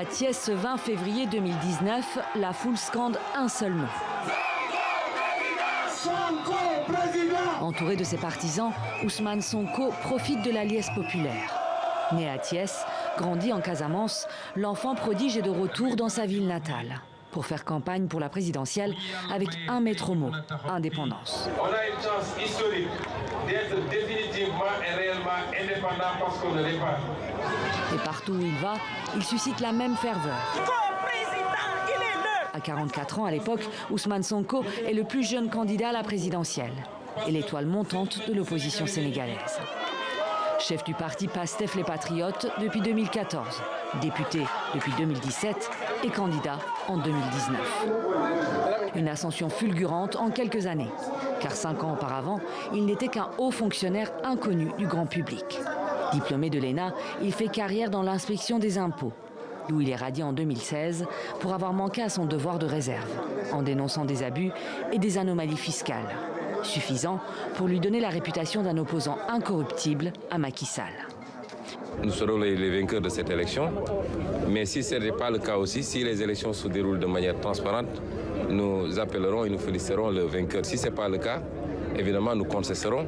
À Thiès, ce 20 février 2019, la foule scande un seul mot. Entouré de ses partisans, Ousmane Sonko profite de la liesse populaire. Né à Thiès, grandi en Casamance, l'enfant prodige est de retour dans sa ville natale pour faire campagne pour la présidentielle avec un maître mot, indépendance. On a une chance historique d'être définitivement et réellement indépendant parce qu'on ne l'est pas. Et partout où il va, il suscite la même ferveur. À 44 ans à l'époque, Ousmane Sonko est le plus jeune candidat à la présidentielle et l'étoile montante de l'opposition sénégalaise. Chef du parti PASTEF les Patriotes depuis 2014, député depuis 2017 et candidat en 2019. Une ascension fulgurante en quelques années, car 5 ans auparavant, il n'était qu'un haut fonctionnaire inconnu du grand public. Diplômé de l'ENA, il fait carrière dans l'inspection des impôts, d'où il est radié en 2016 pour avoir manqué à son devoir de réserve, en dénonçant des abus et des anomalies fiscales. Suffisant pour lui donner la réputation d'un opposant incorruptible à Macky Sall. Nous serons les vainqueurs de cette élection, mais si ce n'est pas le cas aussi, si les élections se déroulent de manière transparente, nous appellerons et nous féliciterons le vainqueur. Si ce n'est pas le cas, évidemment, nous concesserons.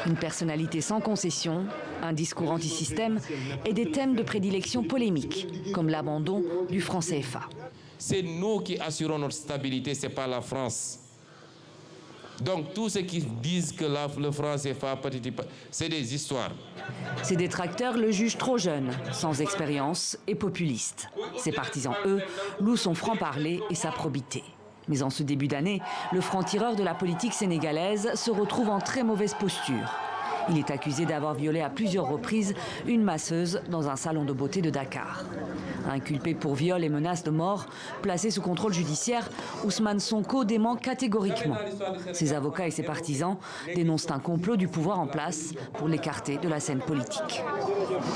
Une personnalité sans concession, un discours anti-système et des thèmes de prédilection polémiques, comme l'abandon du franc CFA. C'est nous qui assurons notre stabilité, ce n'est pas la France. Donc tous ceux qui disent que le franc CFA, c'est des histoires. Ses détracteurs le jugent trop jeune, sans expérience et populiste. Ses partisans, eux, louent son franc-parler et sa probité. Mais en ce début d'année, le franc-tireur de la politique sénégalaise se retrouve en très mauvaise posture. Il est accusé d'avoir violé à plusieurs reprises une masseuse dans un salon de beauté de Dakar. Inculpé pour viol et menaces de mort, placé sous contrôle judiciaire, Ousmane Sonko dément catégoriquement. Ses avocats et ses partisans dénoncent un complot du pouvoir en place pour l'écarter de la scène politique.